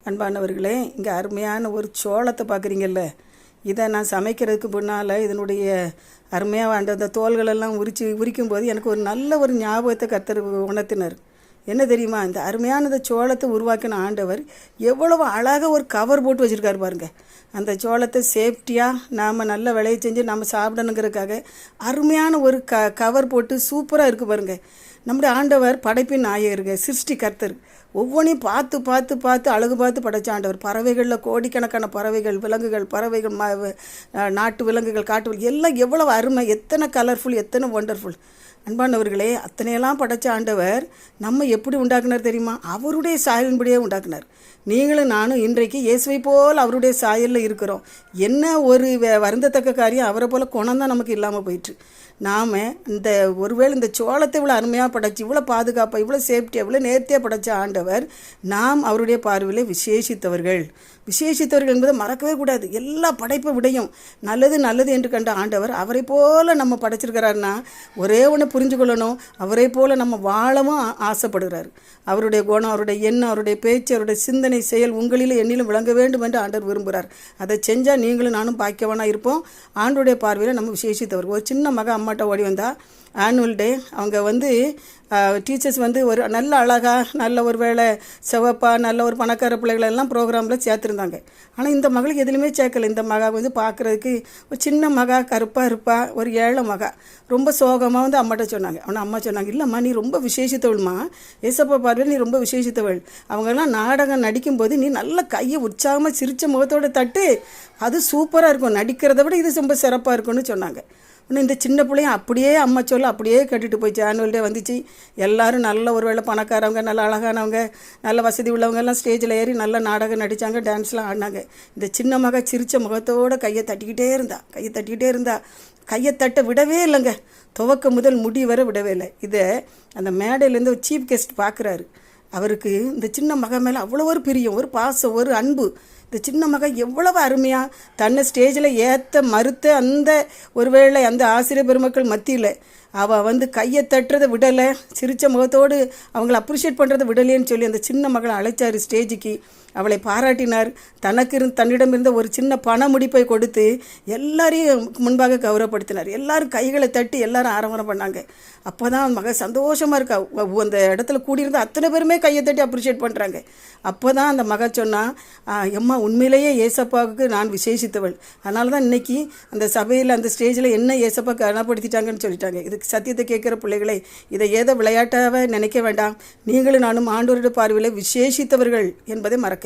அன்பானவர்களே, இங்கே அருமையான ஒரு சோளத்தை பார்க்குறீங்கல்ல. இதை நான் சமைக்கிறதுக்கு முன்னால் இதனுடைய அருமையாக அந்த தோள்களெல்லாம் உரிக்கும்போது எனக்கு ஒரு நல்ல ஒரு ஞாபகத்தை கர்த்தர் உணர்த்தினார். என்ன தெரியுமா? இந்த அருமையான இந்த சோளத்தை உருவாக்கின ஆண்டவர் எவ்வளவு அழகாக ஒரு கவர் போட்டு வச்சுருக்காரு பாருங்கள். அந்த சோளத்தை சேஃப்டியாக நாம் நல்ல விளைய செஞ்சு நம்ம சாப்பிடணுங்கிறதுக்காக அருமையான ஒரு கவர் போட்டு சூப்பராக இருக்குது பாருங்கள். நம்முடைய ஆண்டவர் படைப்பின் நாயகருங்க, சிருஷ்டி கர்த்தர். ஒவ்வொன்றையும் பார்த்து பார்த்து பார்த்து அழகு பார்த்து படைச்ச ஆண்டவர். பறவைகளில் கோடிக்கணக்கான பறவைகள், விலங்குகள், பறவைகள், நாட்டு விலங்குகள், காட்டு விலங்கு எல்லாம் எவ்வளவு அருமை, எத்தனை கலர்ஃபுல், எத்தனை ஒண்டர்ஃபுல். அன்பானவர்களே, அத்தனையெல்லாம் படைச்ச ஆண்டவர் நம்ம எப்படி உண்டாக்குனார் தெரியுமா? அவருடைய சாயலின்படியே உண்டாக்குனார். நீங்களும் நானும் இன்றைக்கு இயேசுவை போல் அவருடைய சாயலில் இருக்கிறோம். என்ன ஒரு வருந்தத்தக்க காரியம், அவரை போல் குணம் தான் நமக்கு இல்லாமல் போயிட்டு. நாம் இந்த ஒருவேளை இந்த சோளத்தை இவ்வளோ அருமையாக படைச்சி, இவ்வளோ பாதுகாப்பாக, இவ்வளோ சேஃப்டியாக, இவ்வளோ நேர்த்தியாக படைச்ச ஆண்டவர் நாம் அவருடைய பார்வையில் விசேஷித்தவர்கள் என்பதை மறக்கவே கூடாது. எல்லா படைப்பை விடையும் நல்லது நல்லது என்று கண்ட ஆண்டவர் அவரை போல் நம்ம படைச்சிருக்கிறாருன்னா ஒரே ஒன்று புரிஞ்சு கொள்ளணும், அவரை போல் நம்ம வாழவும் ஆசைப்படுகிறார். அவருடைய குணம், அவருடைய எண்ணம், அவருடைய பேச்சு, அவருடைய சிந்தனை, செயல் உங்களிலும் என்னிலும் விளங்க வேண்டும் என்று ஆண்டவர் விரும்புகிறார். அதை செஞ்சால் நீங்களும் நானும் பாக்கியவனாக இருப்போம். ஆண்டோடைய பார்வையில் நம்ம விசேஷித்தவர். ஒரு சின்ன மகன் அம்மாட்ட ஓடி வந்தா, ஆனுவல் டே அவங்க டீச்சர்ஸ் ஒரு நல்ல அழகாக, நல்ல ஒரு வேளை சிவப்பாக, நல்ல ஒரு பணக்கார பிள்ளைகளெல்லாம் ப்ரோக்ராமில் சேர்த்துருந்தாங்க. ஆனால் இந்த மகளுக்கு எதுலையுமே சேர்க்கலை. இந்த மகா பார்க்குறதுக்கு ஒரு சின்ன மகா, கருப்பாக இருப்பா, ஒரு ஏழை மகா, ரொம்ப சோகமாக அம்மாட்ட சொன்னாங்க. ஆனால் அம்மா சொன்னாங்க, இல்லைம்மா நீ ரொம்ப விசேஷித்தவள்மா, ஏசப்பா பார்வையில் நீ ரொம்ப விசேஷித்தவள். அவங்கெல்லாம் நாடகம் நடிக்கும்போது நீ நல்ல கையை உற்சாகமாக சிரித்த முகத்தோடு தட்டு, அது சூப்பராக இருக்கும், நடிக்கிறத விட இது ரொம்ப சிறப்பாக இருக்கும்னு சொன்னாங்க. இன்னும் இந்த சின்ன பிள்ளையும் அப்படியே அம்மா சொல்ல அப்படியே கட்டிட்டு போயிடுச்சு. ஆனுவல் டே வந்துச்சு. எல்லோரும் நல்ல ஒரு வேளை பணக்காரவங்க, நல்ல அழகானவங்க, நல்ல வசதி உள்ளவங்கெல்லாம் ஸ்டேஜில் ஏறி நல்ல நாடகம் நடித்தாங்க, டான்ஸ்லாம் ஆடினாங்க. இந்த சின்ன மக சிரித்த முகத்தோடு கையை தட்டிக்கிட்டே இருந்தா, கையை தட்ட விடவே இல்லைங்க. துவக்க முதல் முடி வர விடவே இல்லை. இதை அந்த மேடையிலேருந்து ஒரு சீஃப் கெஸ்ட் பார்க்குறாரு. அவருக்கு இந்த சின்ன மக மேலே அவ்வளோ ஒரு பிரியம், ஒரு பாசம், ஒரு அன்பு. இந்த சின்ன மகன் எவ்வளவு அருமையாக தன்னை ஸ்டேஜில் ஏற்ற மறுத்த அந்த ஒருவேளை அந்த ஆசிரியர் பெருமக்கள் மத்தியில் அவள் கையை தட்டுறதை விடலை, சிரித்த முகத்தோடு அவங்கள அப்ரிஷியேட் பண்ணுறதை விடலேன்னு சொல்லி அந்த சின்ன மகளை அழைச்சார் ஸ்டேஜுக்கு. அவளை பாராட்டினார். தன்னிடம் இருந்த ஒரு சின்ன பண முடிப்பை கொடுத்து எல்லாரையும் முன்பாக கௌரவப்படுத்தினார். எல்லாரும் கைகளை தட்டி எல்லாரும் ஆரம்பரம் பண்ணாங்க. அப்போ தான் மக சந்தோஷமாக இருக்கா. அந்த இடத்துல கூடியிருந்த அத்தனை பேருமே கையை தட்டி அப்ரிஷியேட் பண்ணுறாங்க. அப்போ தான் அந்த மக சொன்னால், எம்மா உண்மையிலேயே ஏசப்பாவுக்கு நான் விசேஷித்தவள், அதனால தான் இன்றைக்கி அந்த சபையில் அந்த ஸ்டேஜில் என்ன ஏசப்பா கனப்படுத்திட்டாங்கன்னு சொல்லிட்டாங்க. இதுக்கு சத்தியத்தை கேட்குற பிள்ளைகளை இதை ஏதோ விளையாட்டாக நினைக்க வேண்டாம். நீங்களும் நானும் ஆண்டவருடைய பார்வையில் விசேஷித்தவர்கள் என்பதை மறக்க வேண்டாம்.